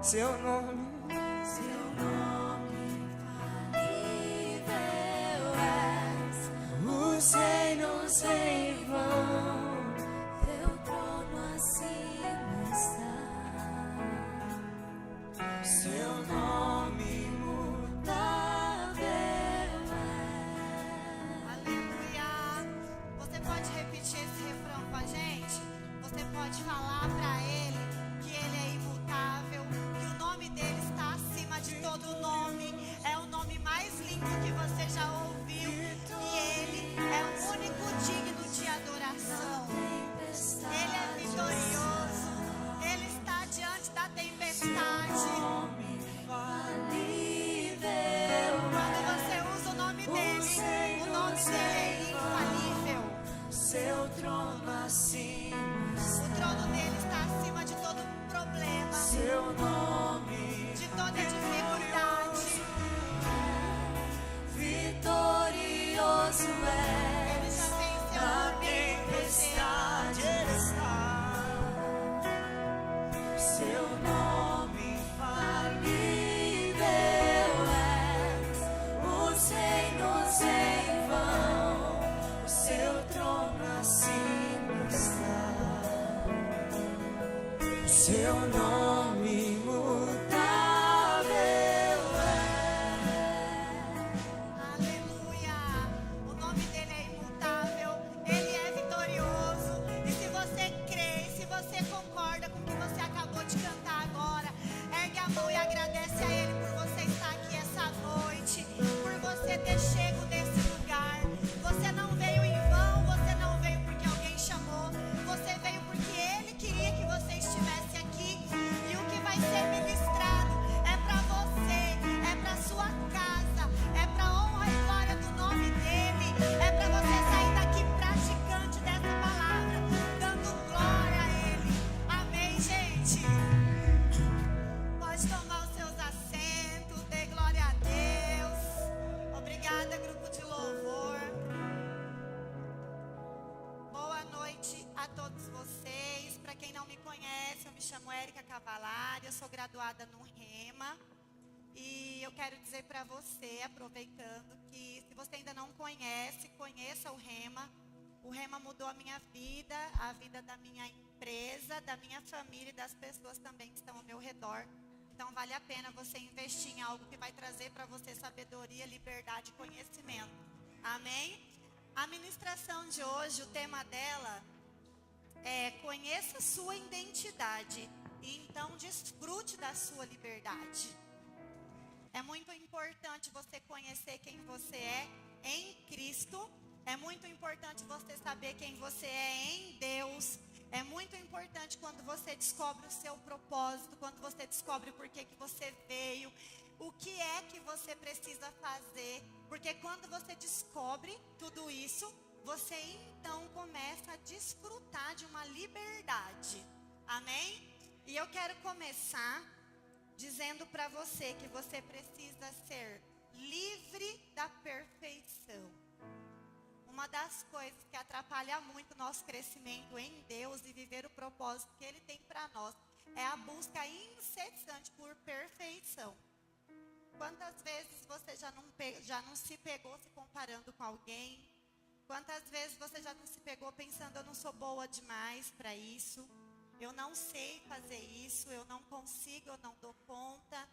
Seu nome infalível és. os reinos em vão. Teu trono acima está. Seu nome imutável é. Aleluia. Você pode repetir esse refrão com a gente? Você pode falar para ele que ele é imutável, que o nome dele está acima de todo nome. É o nome mais lindo que você já ouviu. E ele é o único digno de adoração. Ele é vitorioso. Ele está diante da tempestade. Quando você usa o nome dele é infalível. Seu trono acima. O trono dele está acima de todo problema, Seu nome de toda dificuldade. vitorioso é. Ele já venceu Na por mim, por você. tempestade está. Seu nome infalível é. Os reinos em vão. O seu trono acima está. O seu nome imutável é. Aleluia. O nome dele é imutável. Ele é vitorioso. E se você crê, e se você concorda com o que você acabou de cantar agora, ergue a mão e agradece a ele por você estar aqui essa noite, por você ter chego nesse lugar. Você não veio em vão, você não veio porque alguém chamou, você veio porque ele queria que você estivesse aqui. E o que vai ser ministrado é para você, é para sua casa, é para honra e glória do nome dele, é para você sair daqui praticante dessa palavra, dando glória a ele. Amém, gente? Pode tomar os seus assentos, dê glória a Deus. Obrigada, grupo de louvor. Boa noite a todos vocês. Para quem não me conhece, eu me chamo Érica Cavalari, eu sou graduada no Rema. E eu quero dizer para você, aproveitando, que se você ainda não conhece, conheça o Rema. O Rema mudou a minha vida, a vida da minha empresa, da minha família e das pessoas também que estão ao meu redor. Então vale a pena você investir em algo que vai trazer para você sabedoria, liberdade e conhecimento. Amém? A ministração de hoje, o tema dela é conheça sua identidade e então desfrute da sua liberdade. É muito importante você conhecer quem você é em Cristo. É muito importante você saber quem você é em Deus. É muito importante quando você descobre o seu propósito, quando você descobre por que você veio, o que é que você precisa fazer. Porque quando você descobre tudo isso, você então começa a desfrutar de uma liberdade. Amém? E eu quero começar dizendo para você que você precisa ser livre da perfeição. Uma das coisas que atrapalha muito o nosso crescimento em Deus e viver o propósito que Ele tem para nós é a busca incessante por perfeição. Quantas vezes você já não se pegou se comparando com alguém? Quantas vezes você já não se pegou pensando, eu não sou boa demais para isso? Eu não sei fazer isso, eu não consigo, eu não dou conta.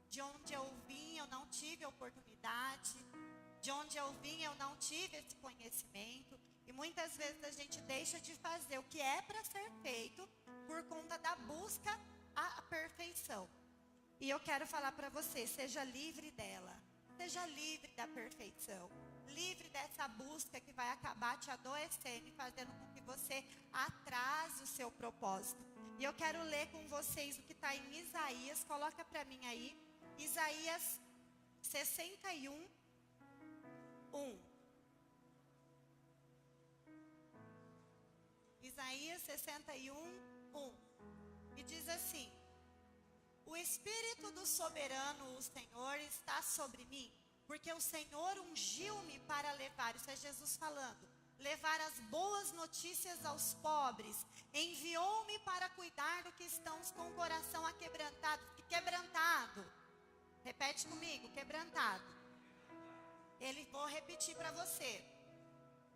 De onde eu vim, eu não tive oportunidade. De onde eu vim, eu não tive esse conhecimento. E muitas vezes a gente deixa de fazer o que é para ser feito por conta da busca à perfeição. E eu quero falar para você, seja livre dela. Seja livre da perfeição. Livre dessa busca que vai acabar te adoecendo e fazendo com que você atrase o seu propósito. E eu quero ler com vocês o que está em Isaías. Coloca para mim aí. Isaías 61, 1. Isaías 61, 1. E diz assim: o Espírito do soberano, o Senhor, está sobre mim, porque o Senhor ungiu-me para levar, isso é Jesus falando, levar as boas notícias aos pobres, enviou-me para cuidar do que estão com o coração aquebrantado, quebrantado. Vou repetir para você.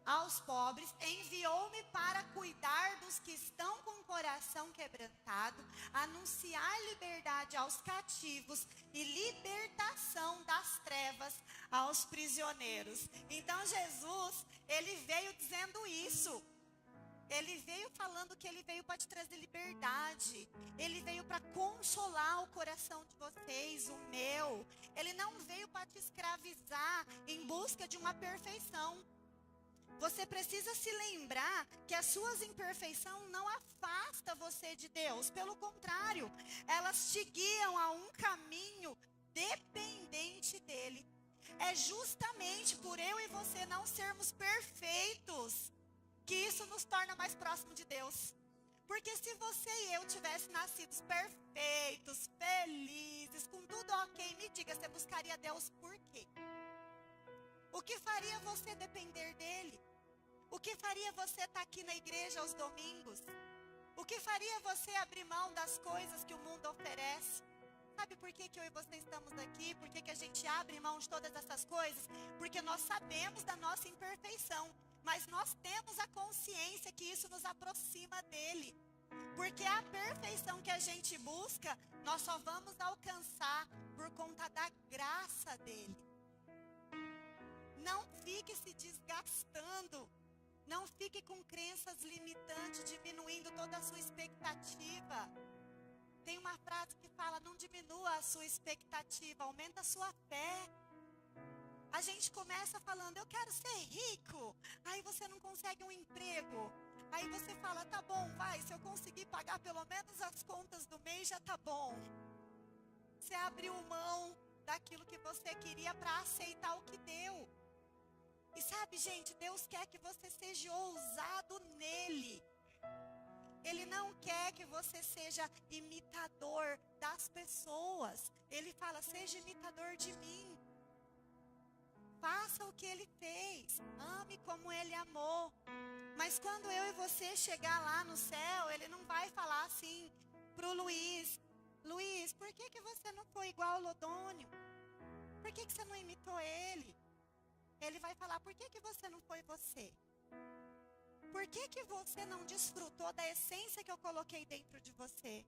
Aos pobres, enviou-me para cuidar dos que estão com o coração quebrantado, anunciar liberdade aos cativos e libertação das trevas aos prisioneiros. Então Jesus, ele veio dizendo isso. Ele veio falando que ele veio para te trazer liberdade. Ele veio para consolar o coração de vocês, o meu. Ele não veio para te escravizar em busca de uma perfeição. Você precisa se lembrar que as suas imperfeições não afastam você de Deus. Pelo contrário, elas te guiam a um caminho dependente dele. É justamente por eu e você não sermos perfeitos que isso nos torna mais próximo de Deus. Porque se você e eu tivessem nascidos perfeitos, felizes, com tudo ok, me diga, você buscaria Deus por quê? O que faria você depender dele? O que faria você estar aqui na igreja aos domingos? O que faria você abrir mão das coisas que o mundo oferece? Sabe por que eu e você estamos aqui? Por que a gente abre mão de todas essas coisas? Porque nós sabemos da nossa imperfeição, mas nós temos a consciência que isso nos aproxima dele. Porque a perfeição que a gente busca, nós só vamos alcançar por conta da graça dele. Não fique se desgastando. Não fique com crenças limitantes, diminuindo toda a sua expectativa. Tem uma frase que fala, não diminua a sua expectativa, aumenta a sua fé. A gente começa falando, eu quero ser rico. Aí você não consegue um emprego. Aí você fala, tá bom, vai, se eu conseguir pagar pelo menos as contas do mês, já tá bom. Você abriu mão daquilo que você queria para aceitar o que deu. E sabe, gente, Deus quer que você seja ousado nele. Ele não quer que você seja imitador das pessoas. Ele fala, seja imitador de mim. Faça o que ele fez. Ame como ele amou. Mas quando eu e você chegar lá no céu, ele não vai falar assim pro Luiz. Luiz, por que você não foi igual ao Lodônio? Por que você não imitou ele? Ele vai falar, por que você não foi você? Por que você não desfrutou da essência que eu coloquei dentro de você?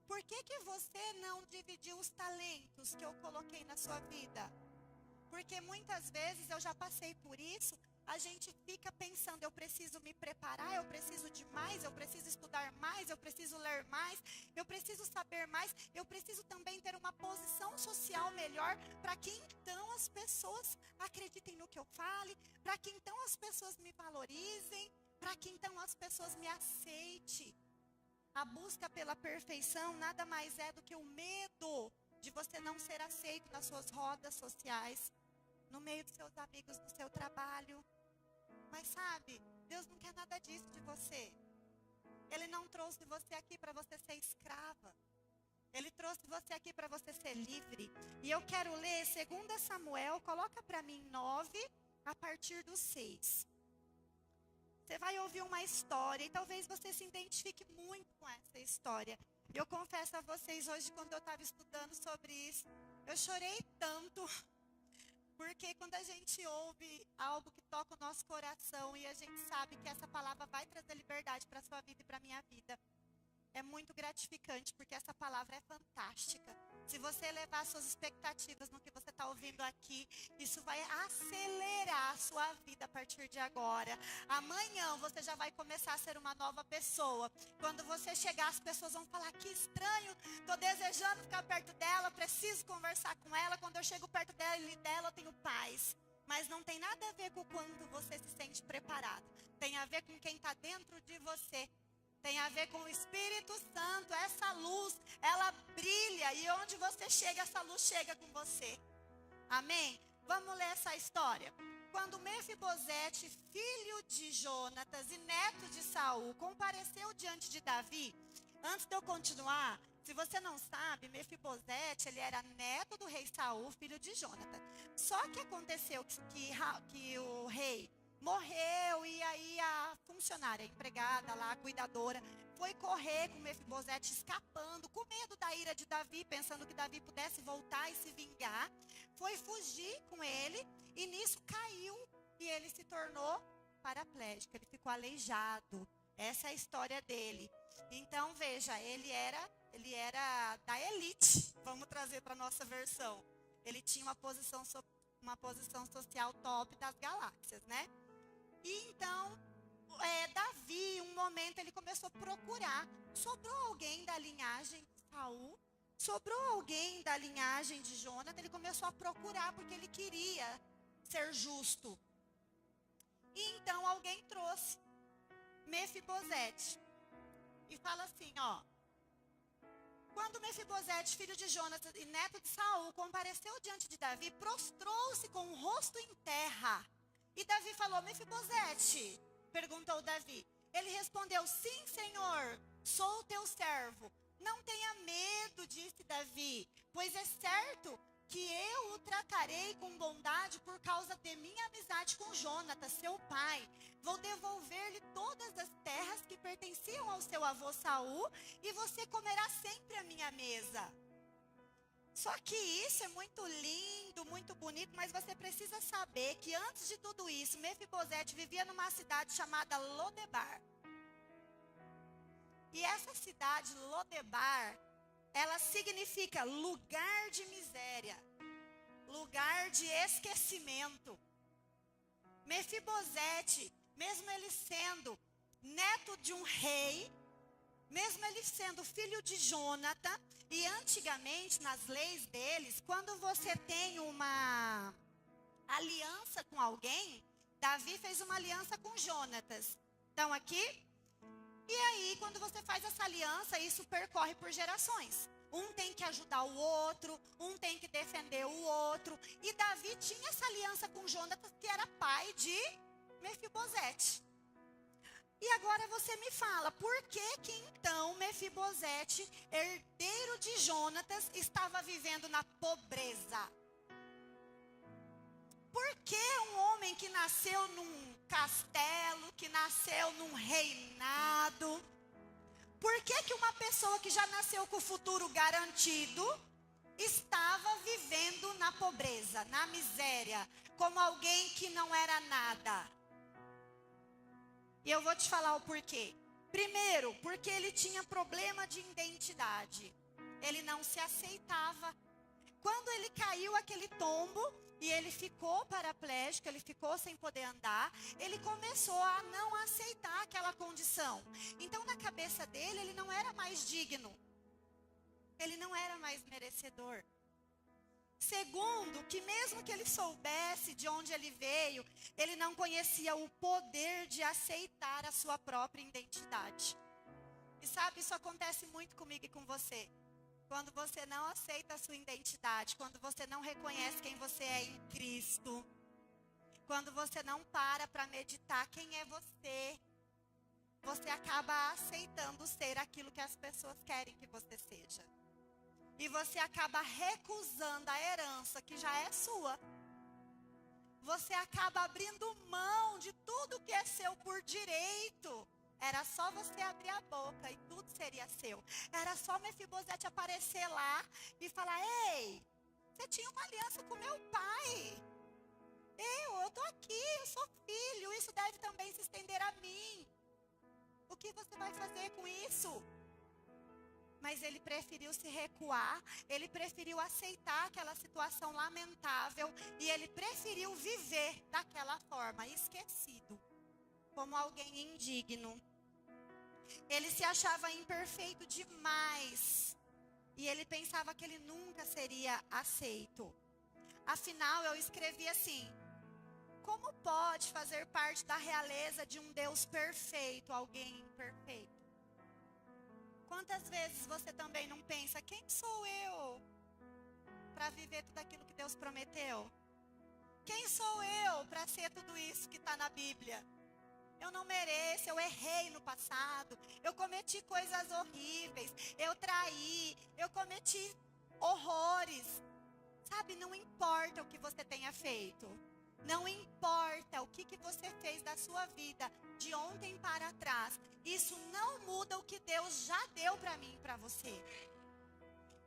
Por que você não dividiu os talentos que eu coloquei na sua vida? Porque muitas vezes eu já passei por isso, a gente fica pensando, eu preciso me preparar, eu preciso de mais, eu preciso estudar mais, eu preciso ler mais, eu preciso saber mais, eu preciso também ter uma posição social melhor, para que então as pessoas acreditem no que eu fale, para que então as pessoas me valorizem, para que então as pessoas me aceitem. A busca pela perfeição nada mais é do que o medo de você não ser aceito nas suas rodas sociais, no meio dos seus amigos, no seu trabalho. Mas sabe, Deus não quer nada disso de você. Ele não trouxe você aqui para você ser escrava. Ele trouxe você aqui para você ser livre. E eu quero ler 2 Samuel, coloca para mim 9, a partir do 6. Você vai ouvir uma história e talvez você se identifique muito com essa história. Eu confesso a vocês, hoje quando eu estava estudando sobre isso, eu chorei tanto. Porque quando a gente ouve algo que toca o nosso coração e a gente sabe que essa palavra vai trazer liberdade para a sua vida e para a minha vida, é muito gratificante, porque essa palavra é fantástica. Se você elevar suas expectativas no que você está ouvindo aqui, isso vai acelerar a sua vida a partir de agora. Amanhã você já vai começar a ser uma nova pessoa. Quando você chegar, as pessoas vão falar, que estranho, estou desejando ficar perto dela, preciso conversar com ela. Quando eu chego perto dela, eu tenho paz. Mas não tem nada a ver com quando você se sente preparado. Tem a ver com quem está dentro de você. Tem a ver com o Espírito Santo. Essa luz, ela brilha. E onde você chega, essa luz chega com você. Amém? Vamos ler essa história. Quando Mefibosete, filho de Jonatas e neto de Saul, compareceu diante de Davi. Antes de eu continuar, se você não sabe, Mefibosete, ele era neto do rei Saul, filho de Jonatas. Só que aconteceu que o rei morreu, e aí a funcionária, a empregada lá, a cuidadora, foi correr com Mefibosete escapando, com medo da ira de Davi, pensando que Davi pudesse voltar e se vingar. foi fugir com ele e nisso caiu e ele se tornou paraplégico, ele ficou aleijado. Essa é a história dele. Então veja, ele era da elite, vamos trazer para a nossa versão. Ele tinha uma posição social top das galáxias, né? E então, Davi, um momento, ele começou a procurar. Sobrou alguém da linhagem de Saul? Sobrou alguém da linhagem de Jonathan? Ele começou a procurar, porque ele queria ser justo. E então, alguém trouxe Mefibosete. E fala assim, ó. Quando Mefibosete, filho de Jonathan e neto de Saul, compareceu diante de Davi, prostrou-se com o rosto em terra. E Davi falou, Mefibosete, perguntou Davi. Ele respondeu, sim, Senhor, sou teu servo. Não tenha medo, disse Davi, pois é certo que eu o tratarei com bondade por causa de minha amizade com Jonathan, seu pai. Vou devolver-lhe todas as terras que pertenciam ao seu avô Saul, e você comerá sempre à minha mesa. Só que isso é muito lindo, muito bonito, mas você precisa saber que antes de tudo isso, Mefibosete vivia numa cidade chamada Lodebar. E essa cidade, Lodebar, ela significa lugar de miséria, lugar de esquecimento. Mefibosete, mesmo ele sendo neto de um rei, mesmo ele sendo filho de Jonathan, e antigamente nas leis deles, quando você tem uma aliança com alguém, Davi fez uma aliança com Jonatas. Estão aqui? E aí, quando você faz essa aliança, isso percorre por gerações. Um tem que ajudar o outro, um tem que defender o outro. E Davi tinha essa aliança com Jonatas, que era pai de Mefibosete. E agora você me fala, por que que então Mefibosete, herdeiro de Jonatas, estava vivendo na pobreza? Por que um homem que nasceu num castelo, que nasceu num reinado, por que que uma pessoa que já nasceu com o futuro garantido, estava vivendo na pobreza, na miséria, como alguém que não era nada? E eu vou te falar o porquê. Primeiro, porque ele tinha problema de identidade. Ele não se aceitava. Quando ele caiu aquele tombo e ele ficou paraplégico, ele ficou sem poder andar, ele começou a não aceitar aquela condição. Então, na cabeça dele, ele não era mais digno. Ele não era mais merecedor. Segundo, que mesmo que ele soubesse de onde ele veio, ele não conhecia o poder de aceitar a sua própria identidade. E sabe, isso acontece muito comigo e com você. Quando você não aceita a sua identidade, quando você não reconhece quem você é em Cristo, quando você não para meditar quem é você, você acaba aceitando ser aquilo que as pessoas querem que você seja. E você acaba recusando a herança que já é sua. Você acaba abrindo mão de tudo que é seu por direito. Era só você abrir a boca e tudo seria seu. Era só Mefibosete aparecer lá e falar, ei, você tinha uma aliança com meu pai. Eu estou aqui, eu sou filho, isso deve também se estender a mim. O que você vai fazer com isso? Mas ele preferiu se recuar, ele preferiu aceitar aquela situação lamentável e ele preferiu viver daquela forma, esquecido, como alguém indigno. Ele se achava imperfeito demais e ele pensava que ele nunca seria aceito. Afinal, eu escrevi assim, como pode fazer parte da realeza de um Deus perfeito, alguém imperfeito? Quantas vezes você também não pensa, quem sou eu para viver tudo aquilo que Deus prometeu? Quem sou eu para ser tudo isso que está na Bíblia? Eu não mereço, eu errei no passado, eu cometi coisas horríveis, eu traí, eu cometi horrores. Sabe, não importa o que você tenha feito. Não importa o que você fez da sua vida de ontem para trás. Isso não muda o que Deus já deu para mim e para você.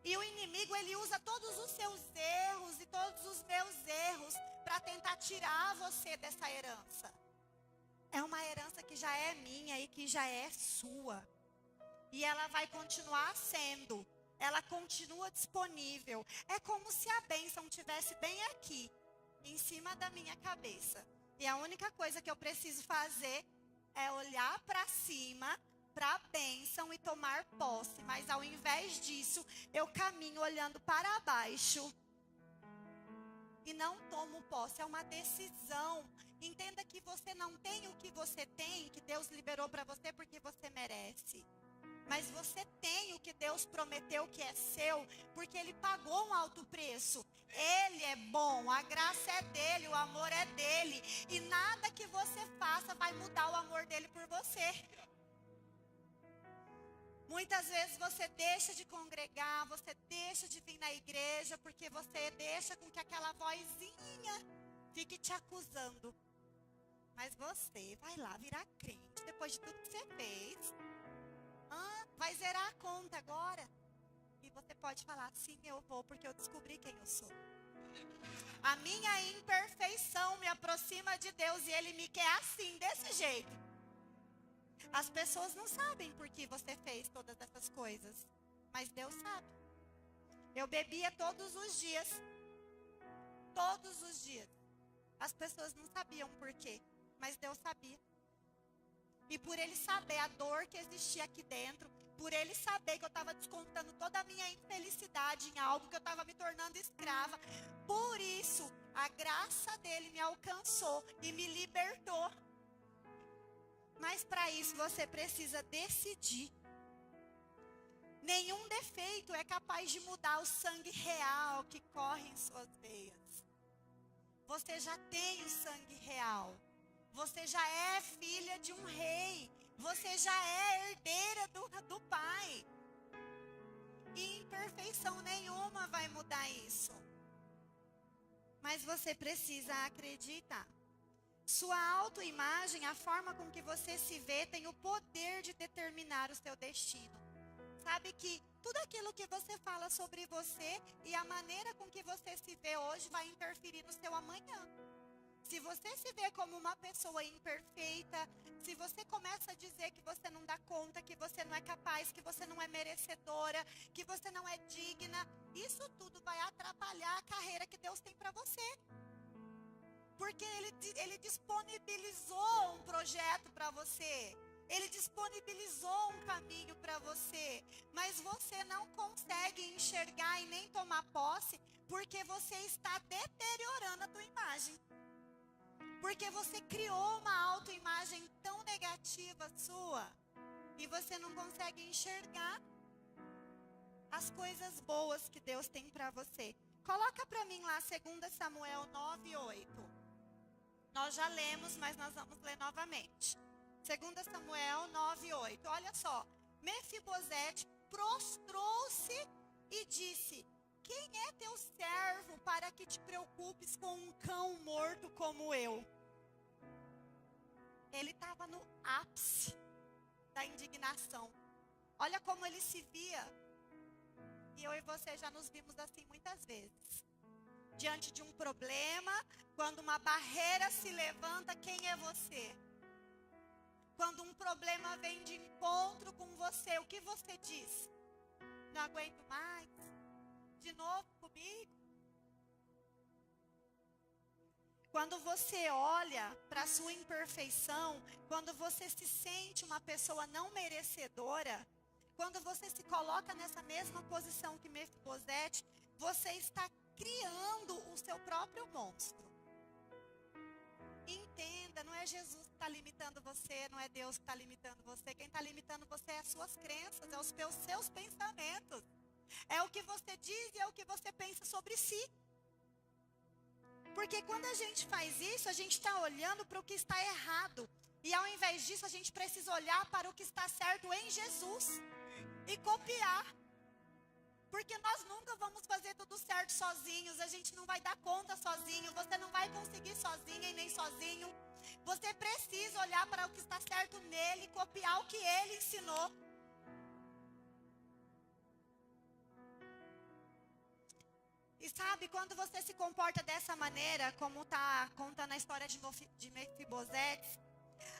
E o inimigo, ele usa todos os seus erros e todos os meus erros para tentar tirar você dessa herança. É uma herança que já é minha e que já é sua. E ela vai continuar sendo. Ela continua disponível. É como se a bênção estivesse bem aqui, em cima da minha cabeça. E a única coisa que eu preciso fazer é olhar para cima, para a bênção e tomar posse. Mas ao invés disso, eu caminho olhando para baixo e não tomo posse. É uma decisão. Entenda que você não tem o que você tem, que Deus liberou para você porque você merece. Mas você tem o que Deus prometeu que é seu, porque Ele pagou um alto preço. Ele é bom, a graça é dele, o amor é dele. E nada que você faça vai mudar o amor dele por você. Muitas vezes você deixa de congregar, você deixa de vir na igreja, porque você deixa com que aquela vozinha fique te acusando. Mas você vai lá virar crente, depois de tudo que você fez. Vai zerar a conta agora. E você pode falar, sim, eu vou, porque eu descobri quem eu sou. A minha imperfeição me aproxima de Deus e Ele me quer assim, desse jeito. As pessoas não sabem por que você fez todas essas coisas, mas Deus sabe. Eu bebia todos os dias. Todos os dias. As pessoas não sabiam por quê, mas Deus sabia. E por Ele saber a dor que existia aqui dentro, por Ele saber que eu estava descontando toda a minha infelicidade em algo, que eu estava me tornando escrava, por isso a graça dele me alcançou e me libertou. Mas para isso você precisa decidir. Nenhum defeito é capaz de mudar o sangue real que corre em suas veias. Você já tem o sangue real. Você já é filha de um rei. Você já é herdeira do Pai. E imperfeição nenhuma vai mudar isso. Mas você precisa acreditar. Sua autoimagem, a forma com que você se vê, tem o poder de determinar o seu destino. Sabe que tudo aquilo que você fala sobre você e a maneira com que você se vê hoje vai interferir no seu amanhã. Se você se vê como uma pessoa imperfeita, se você começa a dizer que você não dá conta, que você não é capaz, que você não é merecedora, que você não é digna, isso tudo vai atrapalhar a carreira que Deus tem para você. Porque Ele disponibilizou um projeto para você. Ele disponibilizou um caminho para você. Mas você não consegue enxergar e nem tomar posse porque você está deteriorando a tua imagem. Porque você criou uma autoimagem tão negativa sua e você não consegue enxergar as coisas boas que Deus tem para você. Coloca para mim lá 2 Samuel 9:8. Nós já lemos, mas nós vamos ler novamente. 2 Samuel 9:8. Olha só. Mefibosete prostrou-se e disse: quem é teu servo para que te preocupes com um cão morto como eu? Ele estava no ápice da indignação. Olha como ele se via. E eu e você já nos vimos assim muitas vezes. Diante de um problema, quando uma barreira se levanta, quem é você? Quando um problema vem de encontro com você, o que você diz? Não aguento mais? De novo comigo? Quando você olha para a sua imperfeição, quando você se sente uma pessoa não merecedora, quando você se coloca nessa mesma posição que Mefibosete, você está criando o seu próprio monstro. Entenda, não é Jesus que está limitando você, não é Deus que está limitando você. Quem está limitando você é as suas crenças, é os seus pensamentos. É o que você diz e é o que você pensa sobre si. Porque quando a gente faz isso, a gente está olhando para o que está errado. E ao invés disso, a gente precisa olhar para o que está certo em Jesus. E copiar. Porque nós nunca vamos fazer tudo certo sozinhos. A gente não vai dar conta sozinho. Você não vai conseguir sozinha e nem sozinho. Você precisa olhar para o que está certo nele e copiar o que ele ensinou. sabe, quando você se comporta dessa maneira, como está contando a história de Mefibosete,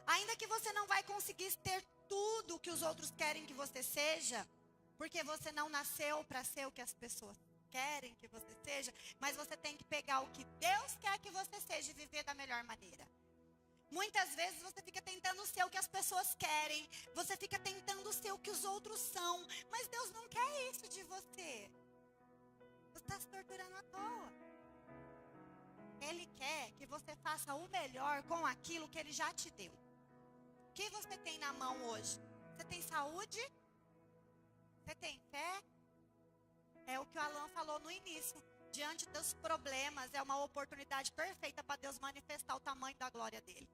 ainda que você não vai conseguir ter tudo que os outros querem que você seja, porque você não nasceu para ser o que as pessoas querem que você seja, mas você tem que pegar o que Deus quer que você seja e viver da melhor maneira. Muitas vezes você fica tentando ser o que as pessoas querem, você fica tentando ser o que os outros são, mas Deus não quer isso de você. Você está se torturando à toa. Ele quer que você faça o melhor com aquilo que Ele já te deu. O que você tem na mão hoje? Você tem saúde? Você tem fé? É o que o Alan falou no início. Diante dos problemas, é uma oportunidade perfeita para Deus manifestar o tamanho da glória dEle.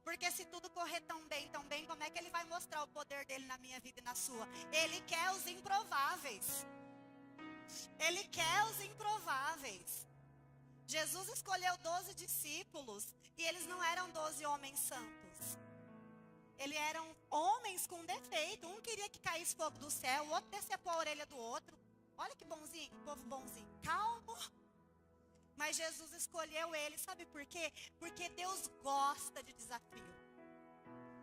Porque se tudo correr tão bem, como é que Ele vai mostrar o poder dEle na minha vida e na sua? Ele quer os improváveis. Ele quer os improváveis. Jesus escolheu 12 discípulos e eles não eram 12 homens santos. Eles eram homens com defeito. Um queria que caísse fogo do céu, o outro decepou a orelha do outro. Olha que bonzinho, povo bonzinho, calmo. Mas Jesus escolheu eles, sabe por quê? Porque Deus gosta de desafio.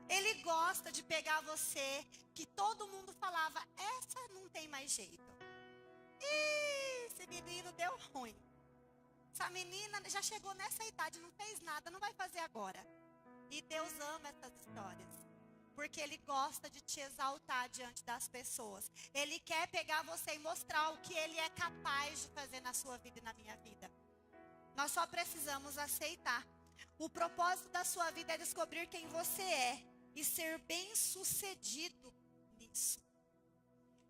Ele gosta de pegar você, que todo mundo falava, essa não tem mais jeito. Ih, esse menino deu ruim. Essa menina já chegou nessa idade, não fez nada, não vai fazer agora. E Deus ama essas histórias. Porque Ele gosta de te exaltar diante das pessoas. Ele quer pegar você e mostrar o que Ele é capaz de fazer na sua vida e na minha vida. Nós só precisamos aceitar. O propósito da sua vida é descobrir quem você é e ser bem-sucedido nisso.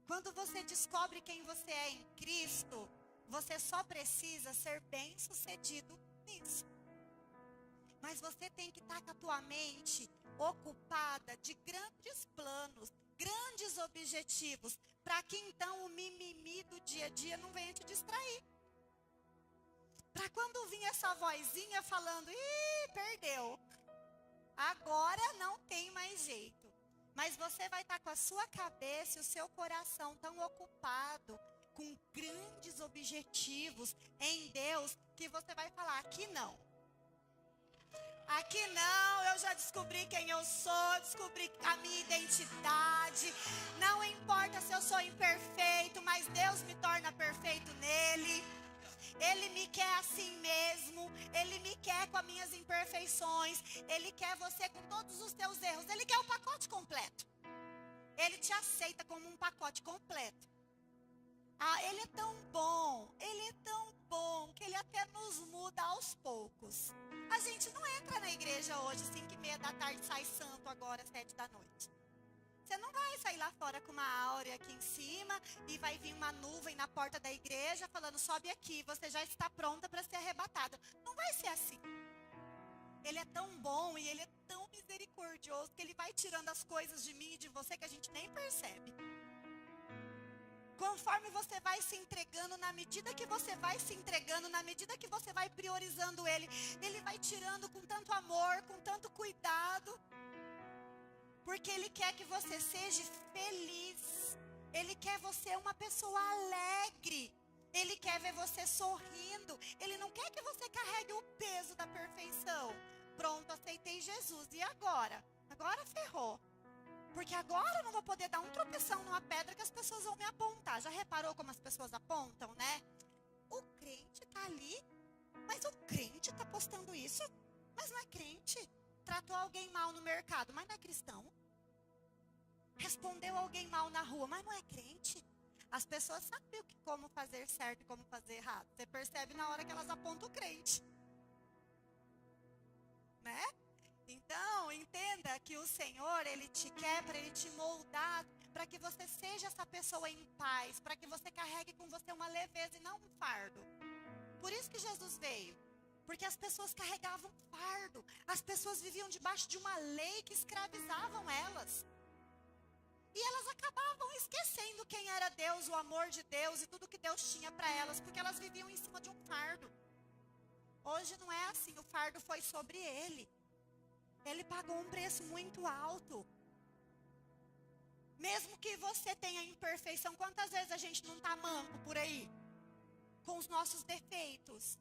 Quando você descobre quem você é em Cristo, você só precisa ser bem-sucedido nisso. Mas você tem que estar com a tua mente ocupada de grandes planos, grandes objetivos, para que então o mimimi do dia a dia não venha te distrair. Para quando vir essa vozinha falando, ih, perdeu, agora não tem mais jeito. Mas você vai estar com a sua cabeça e o seu coração tão ocupado, com grandes objetivos em Deus, que você vai falar, aqui não. Aqui não, eu já descobri quem eu sou, descobri a minha identidade. Não importa se eu sou imperfeito, mas Deus me torna perfeito nele. Ele me quer assim mesmo, Ele me quer com as minhas imperfeições, Ele quer você com todos os teus erros, Ele quer o pacote completo. Ele te aceita como um pacote completo. Ah, Ele é tão bom que Ele até nos muda aos poucos. A gente não entra na igreja hoje 5:30 da tarde, sai santo agora 7 da noite. Você não vai sair lá fora com uma áurea aqui em cima e vai vir uma nuvem na porta da igreja falando, sobe aqui, você já está pronta para ser arrebatada. Não vai ser assim. Ele é tão bom e Ele é tão misericordioso que Ele vai tirando as coisas de mim e de você que a gente nem percebe. Conforme você vai se entregando, na medida que você vai se entregando, na medida que você vai priorizando Ele, Ele vai tirando com tanto amor, com tanto cuidado. Porque Ele quer que você seja feliz. Ele quer você uma pessoa alegre. Ele quer ver você sorrindo. Ele não quer que você carregue o peso da perfeição. Pronto, aceitei Jesus. E agora? Agora ferrou. Porque agora eu não vou poder dar um tropeção numa pedra que as pessoas vão me apontar. Já reparou como as pessoas apontam, né? O crente está ali. Mas o crente está postando isso. Mas não é crente. Tratou alguém mal no mercado, mas não é cristão. Respondeu alguém mal na rua, mas não é crente. As pessoas sabem como fazer certo e como fazer errado. Você percebe na hora que elas apontam o crente. Né? Então, entenda que o Senhor, Ele te quer para Ele te moldar, para que você seja essa pessoa em paz, para que você carregue com você uma leveza e não um fardo. Por isso que Jesus veio. Porque as pessoas carregavam fardo. As pessoas viviam debaixo de uma lei que escravizavam elas. E elas acabavam esquecendo quem era Deus, o amor de Deus e tudo que Deus tinha para elas. Porque elas viviam em cima de um fardo. Hoje não é assim, o fardo foi sobre Ele. Ele pagou um preço muito alto. Mesmo que você tenha imperfeição, quantas vezes a gente não está manco por aí? com os nossos defeitos.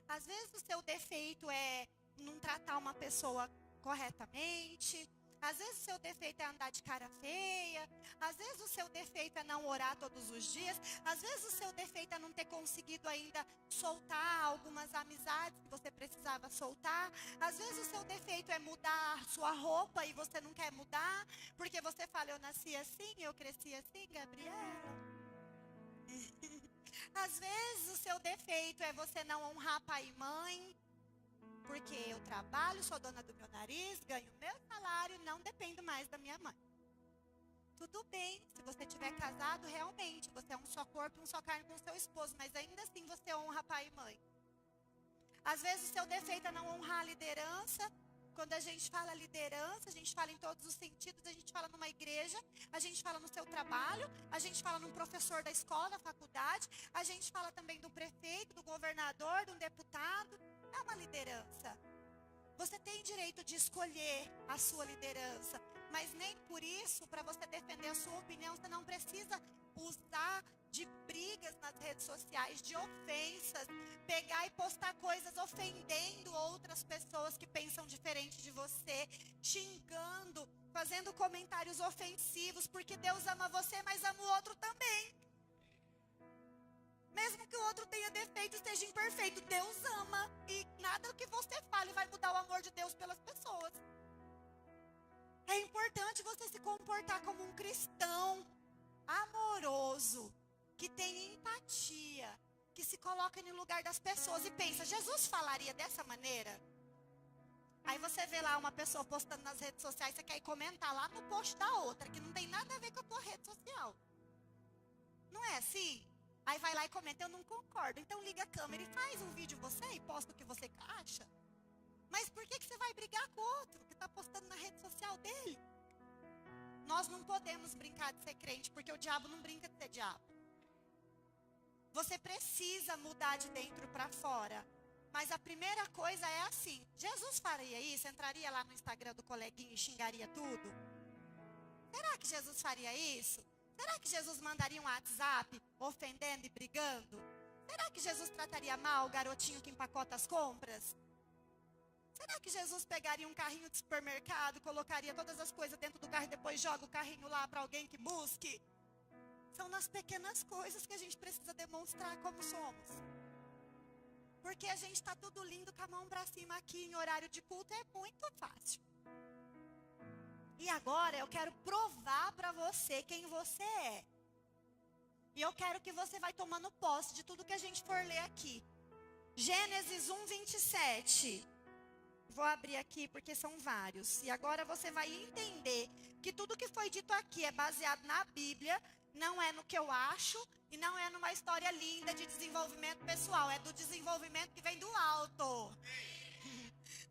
Às vezes o seu defeito é não tratar uma pessoa corretamente. Às vezes o seu defeito é andar de cara feia. Às vezes o seu defeito é não orar todos os dias. Às vezes o seu defeito é não ter conseguido ainda soltar algumas amizades que você precisava soltar. Às vezes o seu defeito é mudar sua roupa e você não quer mudar. Porque você fala, eu nasci assim, eu cresci assim, Gabriela. Às vezes o seu defeito é você não honrar pai e mãe. Porque eu trabalho, sou dona do meu nariz, ganho meu salário, não dependo mais da minha mãe. Tudo bem, se você estiver casado, realmente, você é um só corpo, um só carne com seu esposo, mas ainda assim você honra pai e mãe. Às vezes o seu defeito é não honrar a liderança. Quando a gente fala liderança, a gente fala em todos os sentidos, a gente fala numa igreja, a gente fala no seu trabalho, a gente fala num professor da escola, da faculdade, a gente fala também do prefeito, do governador, de um deputado. É uma liderança. Você tem direito de escolher a sua liderança, mas nem por isso, para você defender a sua opinião, você não precisa usar de brigas nas redes sociais, de ofensas, pegar e postar coisas ofendendo outras pessoas que pensam diferente de você, xingando, fazendo comentários ofensivos, porque Deus ama você, mas ama o outro também. Mesmo que o outro tenha defeito e seja imperfeito, Deus ama. E nada que você fale vai mudar o amor de Deus pelas pessoas. É importante você se comportar como um cristão amoroso, que tem empatia, que se coloca no lugar das pessoas e pensa, Jesus falaria dessa maneira? Aí você vê lá uma pessoa postando nas redes sociais, você quer ir comentar lá no post da outra, que não tem nada a ver com a tua rede social. Não é assim? Aí vai lá e comenta, eu não concordo. Então liga a câmera e faz um vídeo você e posta o que você acha. Mas por que você vai brigar com o outro que está postando na rede social dele? Nós não podemos brincar de ser crente, porque o diabo não brinca de ser diabo. Você precisa mudar de dentro para fora. Mas a primeira coisa é assim, Jesus faria isso? Entraria lá no Instagram do coleguinha e xingaria tudo? Será que Jesus faria isso? Será que Jesus mandaria um WhatsApp ofendendo e brigando? Será que Jesus trataria mal o garotinho que empacota as compras? Será que Jesus pegaria um carrinho de supermercado, colocaria todas as coisas dentro do carro e depois joga o carrinho lá para alguém que busque? São nas pequenas coisas que a gente precisa demonstrar como somos. Porque a gente está tudo lindo com a mão para cima aqui em horário de culto, é muito fácil. E agora eu quero provar para você quem você é. E eu quero que você vai tomando posse de tudo que a gente for ler aqui. Gênesis 1:27. Vou abrir aqui porque são vários. E agora você vai entender que tudo que foi dito aqui é baseado na Bíblia. Não é no que eu acho e não é numa história linda de desenvolvimento pessoal. É do desenvolvimento que vem do alto.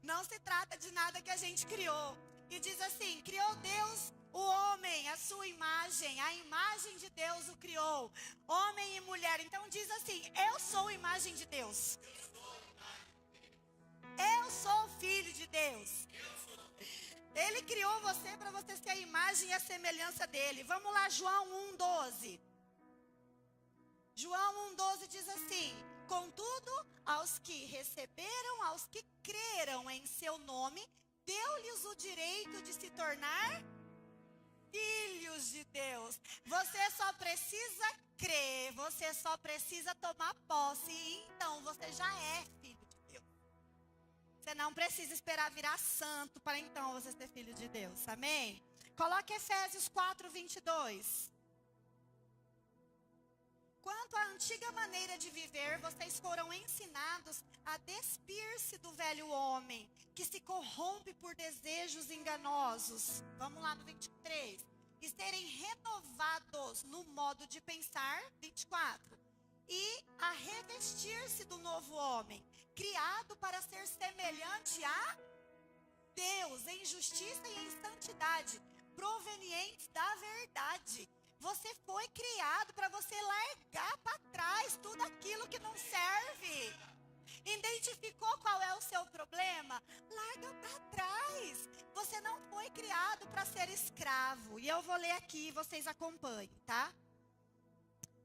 Não se trata de nada que a gente criou. E diz assim, criou Deus o homem, a sua imagem, a imagem de Deus o criou, homem e mulher. Então diz assim, eu sou a imagem de Deus. Eu sou o filho de Deus. Ele criou você para você ser a imagem e a semelhança dele. Vamos lá, João 1:12. João 1:12 diz assim, contudo, aos que receberam, aos que creram em seu nome, deu-lhes o direito de se tornar filhos de Deus. Você só precisa crer, você só precisa tomar posse, e então você já é filho de Deus. Você não precisa esperar virar santo para então você ser filho de Deus, amém? Coloque Efésios 4:22. Quanto à antiga maneira de viver, vocês foram ensinados a despir-se do velho homem, que se corrompe por desejos enganosos. Vamos lá no 23. E serem renovados no modo de pensar, 24. E a revestir-se do novo homem, criado para ser semelhante a Deus, em justiça e em santidade, provenientes da verdade. Você foi criado para você largar para trás tudo aquilo que não serve. Identificou qual é o seu problema? Larga para trás. Você não foi criado para ser escravo. E eu vou ler aqui e vocês acompanhem, tá?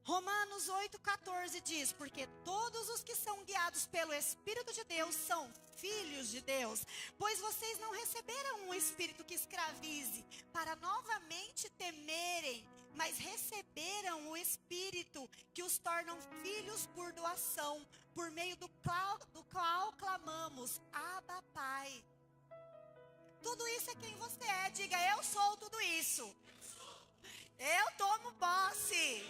Romanos 8,14 diz: porque todos os que são guiados pelo Espírito de Deus são filhos de Deus. Pois vocês não receberam um espírito que escravize, para novamente temerem, mas receberam o Espírito que os tornam filhos por doação, por meio do qual clamamos, Abba, Pai. Tudo isso é quem você é. Diga: eu sou tudo isso. Eu tomo posse.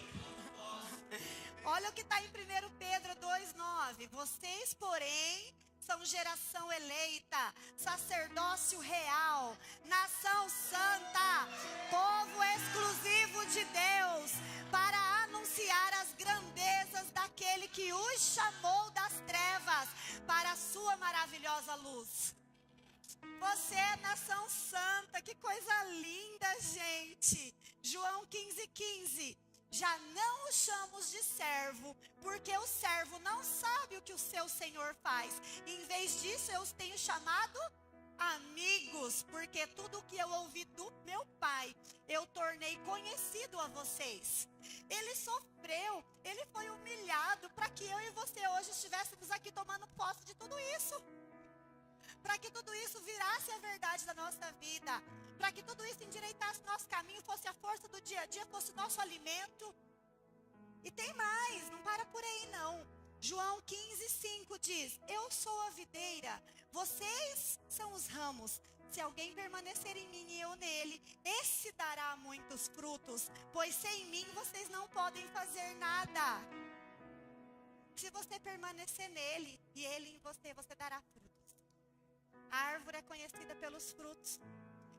Olha o que está em 1 Pedro 2,9. Vocês, porém, são geração eleita, sacerdócio real, nação santa, povo exclusivo de Deus, para anunciar as grandezas daquele que os chamou das trevas para a sua maravilhosa luz. Você é nação santa, que coisa linda, gente. João 15,15. Já não o chamamos de servo, porque o servo não sabe o que o seu senhor faz. Em vez disso, eu os tenho chamado amigos, porque tudo o que eu ouvi do meu pai, eu tornei conhecido a vocês. Ele sofreu, ele foi humilhado, para que eu e você hoje estivéssemos aqui tomando posse de tudo isso. Para que tudo isso virasse a verdade da nossa vida. Para que tudo isso endireitasse nosso caminho, fosse a força do dia a dia, fosse o nosso alimento. E tem mais, não para por aí não. João 15,5 diz: eu sou a videira, vocês são os ramos. Se alguém permanecer em mim e eu nele, esse dará muitos frutos, pois sem mim vocês não podem fazer nada. Se você permanecer nele e ele em você, você dará frutos. A árvore é conhecida pelos frutos.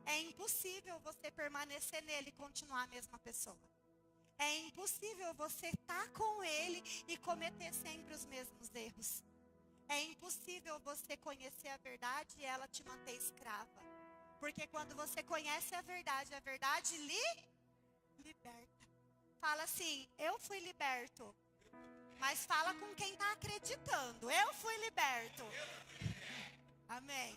É impossível você permanecer nele e continuar a mesma pessoa. É impossível você estar com ele e cometer sempre os mesmos erros. É impossível você conhecer a verdade e ela te manter escrava. Porque quando você conhece a verdade lhe liberta. Fala assim: eu fui liberto. Mas fala com quem está acreditando: eu fui liberto. Amém.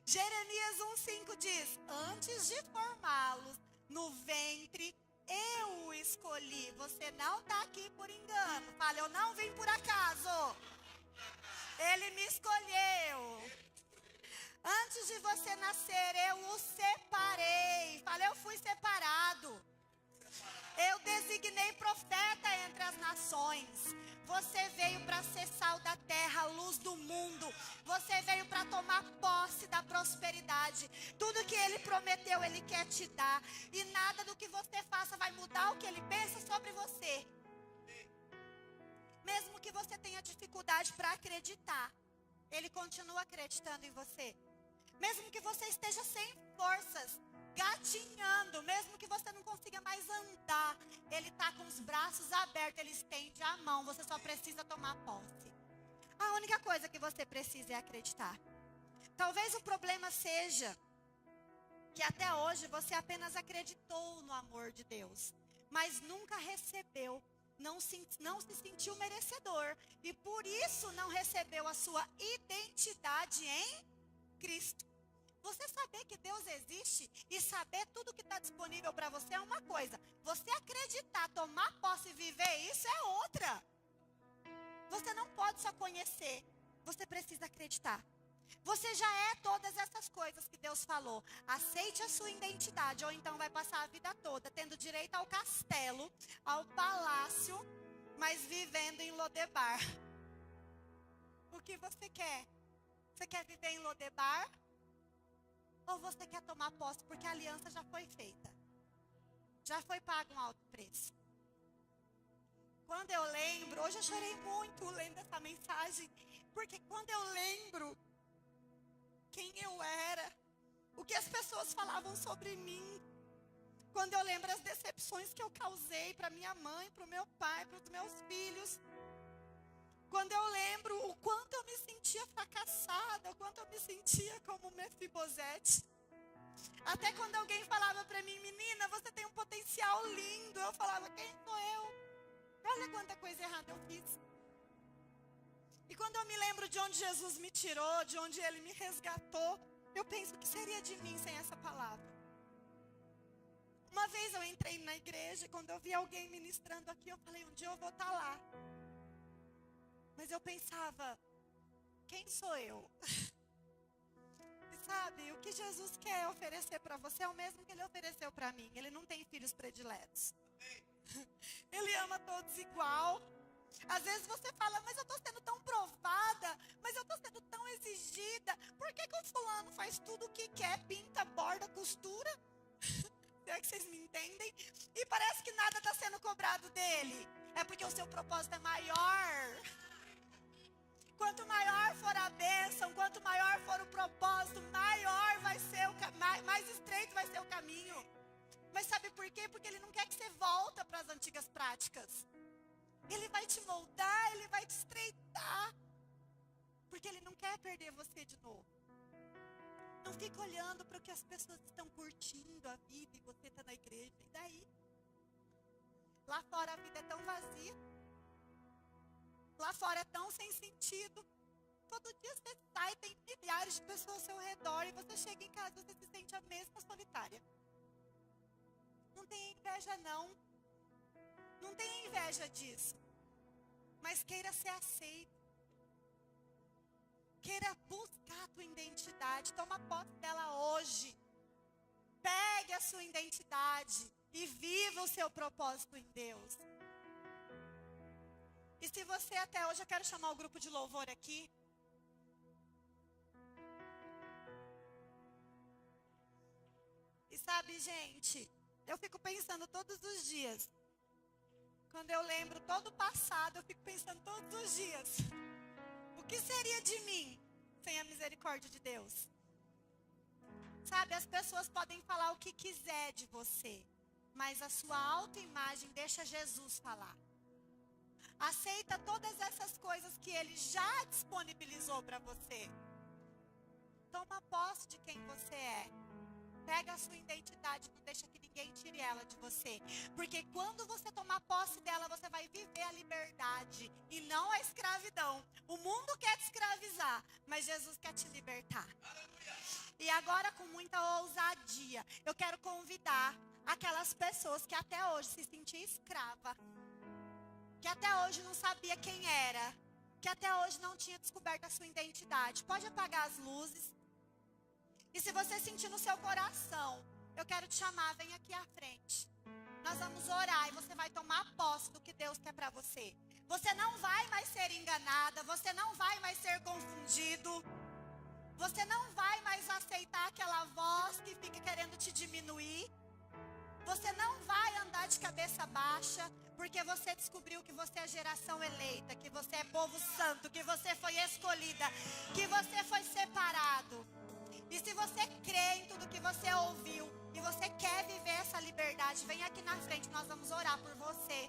Jeremias 1,5 diz: antes de formá-los no ventre, eu o escolhi. Você não está aqui por engano. Fala: eu não vim por acaso. Ele me escolheu. Antes de você nascer, eu o separei. Fala: eu fui separado. Eu designei profeta entre as nações. Você veio para ser sal da terra, luz do mundo. Você veio para tomar posse da prosperidade. Tudo que ele prometeu, ele quer te dar. E nada do que você faça vai mudar o que ele pensa sobre você. Mesmo que você tenha dificuldade para acreditar, ele continua acreditando em você. Mesmo que você esteja sem forças, gatinhando, mesmo que você não consiga mais andar, ele está com os braços abertos, ele estende a mão, você só precisa tomar posse. A única coisa que você precisa é acreditar. Talvez o problema seja que até hoje você apenas acreditou no amor de Deus, mas nunca recebeu, não se sentiu merecedor, e por isso não recebeu a sua identidade em Cristo. Você saber que Deus existe e saber tudo que está disponível para você é uma coisa. Você acreditar, tomar posse e viver isso é outra. Você não pode só conhecer, você precisa acreditar. Você já é todas essas coisas que Deus falou. Aceite a sua identidade, ou então vai passar a vida toda tendo direito ao castelo, ao palácio, mas vivendo em Lodebar. O que você quer? Você quer viver em Lodebar? Ou você quer tomar posse porque a aliança já foi feita? Já foi pago um alto preço. Quando eu lembro, hoje eu chorei muito lendo essa mensagem, porque quando eu lembro quem eu era, o que as pessoas falavam sobre mim, quando eu lembro as decepções que eu causei para minha mãe, para o meu pai, para os meus filhos, quando eu lembro o quanto eu me sentia fracassada, o quanto eu me sentia como Mefibosete. Até quando alguém falava para mim: menina, você tem um potencial lindo, eu falava: quem sou eu? Olha quanta coisa errada eu fiz. E quando eu me lembro de onde Jesus me tirou, de onde Ele me resgatou, eu penso: o que seria de mim sem essa palavra? Uma vez eu entrei na igreja, quando eu vi alguém ministrando aqui, eu falei, um dia eu vou estar lá. Mas eu pensava, quem sou eu? E sabe, o que Jesus quer oferecer para você é o mesmo que Ele ofereceu para mim. Ele não tem filhos prediletos. Ele ama todos igual. Às vezes você fala, mas eu estou sendo tão provada, mas eu estou sendo tão exigida. Por que o fulano faz tudo o que quer, pinta, borda, costura? Será que vocês me entendem? E parece que nada está sendo cobrado dele. É porque o seu propósito é maior. Quanto maior for a bênção, quanto maior for o propósito, maior vai ser mais estreito vai ser o caminho. Mas sabe por quê? Porque Ele não quer que você volte para as antigas práticas. Ele vai te moldar, Ele vai te estreitar. Porque Ele não quer perder você de novo. Não fica olhando para o que as pessoas estão curtindo a vida e você está na igreja. E daí? Lá fora a vida é tão vazia. Lá fora é tão sem sentido. Todo dia você sai, tem milhares de pessoas ao seu redor. E você chega em casa e você se sente a mesma solitária. Não tem inveja não. Não tenha inveja disso. Mas queira ser aceito. Queira buscar a tua identidade. Toma posse dela hoje. Pegue a sua identidade e viva o seu propósito em Deus. E se você até hoje, eu quero chamar o grupo de louvor aqui. E sabe, gente, eu fico pensando todos os dias. Quando eu lembro todo o passado, eu fico pensando todos os dias. O que seria de mim sem a misericórdia de Deus? Sabe, as pessoas podem falar o que quiser de você, mas a sua autoimagem deixa Jesus falar. Aceita todas essas coisas que Ele já disponibilizou para você. Toma posse de quem você é. Pega a sua identidade, não deixa que ninguém tire ela de você. Porque quando você tomar posse dela, você vai viver a liberdade e não a escravidão. O mundo quer te escravizar, mas Jesus quer te libertar. E agora, com muita ousadia, eu quero convidar aquelas pessoas que até hoje se sentiam escrava, que até hoje não sabia quem era, que até hoje não tinha descoberto a sua identidade. Pode apagar as luzes. E se você sentir no seu coração, eu quero te chamar, vem aqui à frente. Nós vamos orar e você vai tomar posse do que Deus quer para você. Você não vai mais ser enganada, você não vai mais ser confundido. Você não vai mais aceitar aquela voz que fica querendo te diminuir. Você não vai andar de cabeça baixa, porque você descobriu que você é geração eleita, que você é povo santo, que você foi escolhida, que você foi separado. E se você crê em tudo que você ouviu e você quer viver essa liberdade, vem aqui na frente, nós vamos orar por você.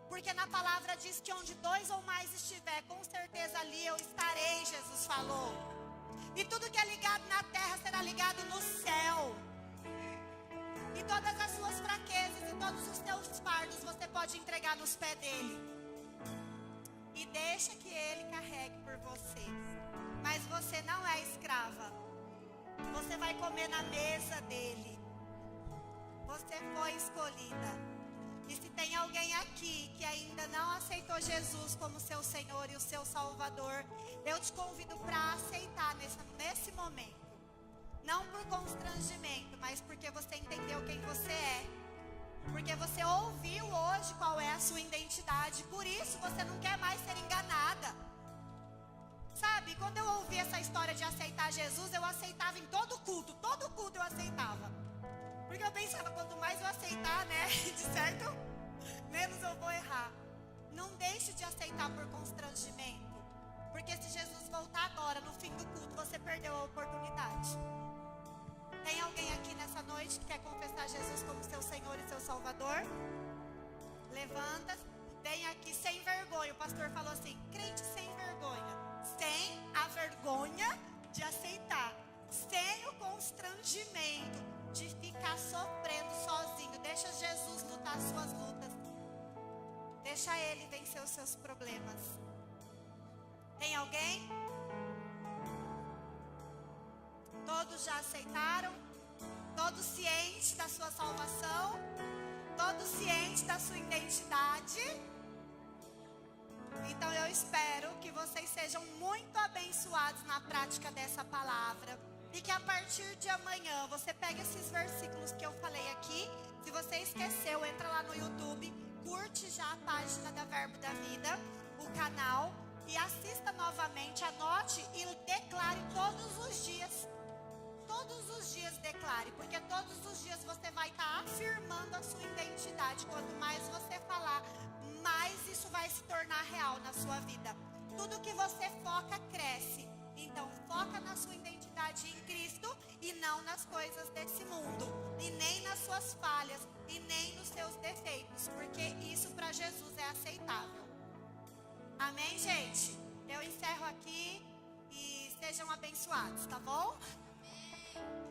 Porque na palavra diz que onde 2 ou mais estiver, com certeza ali eu estarei, Jesus falou. E tudo que é ligado na terra será ligado no céu. E todas as suas fraquezas e todos os teus fardos você pode entregar nos pés dele. E deixa que ele carregue por você. Mas você não é escrava. Você vai comer na mesa dele. Você foi escolhida. E se tem alguém aqui que ainda não aceitou Jesus como seu Senhor e o seu Salvador, eu te convido para aceitar nesse momento. Não por constrangimento, mas porque você entendeu quem você é. Porque você ouviu hoje qual é a sua identidade. Por isso você não quer mais ser enganada. Sabe, quando eu ouvi essa história de aceitar Jesus, eu aceitava em todo culto eu aceitava. Porque eu pensava, quanto mais eu aceitar, né, de certo, menos eu vou errar. Não deixe de aceitar por constrangimento. Porque se Jesus voltar agora, no fim do culto, você perdeu a oportunidade. Tem alguém aqui nessa noite que quer confessar Jesus como seu Senhor e seu Salvador? Levanta, vem aqui sem vergonha. O pastor falou assim, crente sem vergonha. Sem a vergonha de aceitar. Sem o constrangimento de ficar sofrendo sozinho. Deixa Jesus lutar as suas lutas. Deixa Ele vencer os seus problemas. Tem alguém? Todos já aceitaram? Todos cientes da sua salvação? Todos cientes da sua identidade? Então eu espero que vocês sejam muito abençoados na prática dessa palavra. E que a partir de amanhã você pegue esses versículos que eu falei aqui. Se você esqueceu, entra lá no YouTube, curte já a página da Verbo da Vida, o canal, e assista novamente, anote e declare todos os dias. Todos os dias declare, porque todos os dias você vai estar afirmando a sua identidade. Quanto mais você falar, mais isso vai se tornar real na sua vida. Tudo que você foca, cresce. Então, foca na sua identidade em Cristo e não nas coisas desse mundo. E nem nas suas falhas, e nem nos seus defeitos, porque isso para Jesus é aceitável. Amém, gente? Eu encerro aqui e sejam abençoados, tá bom? Amém.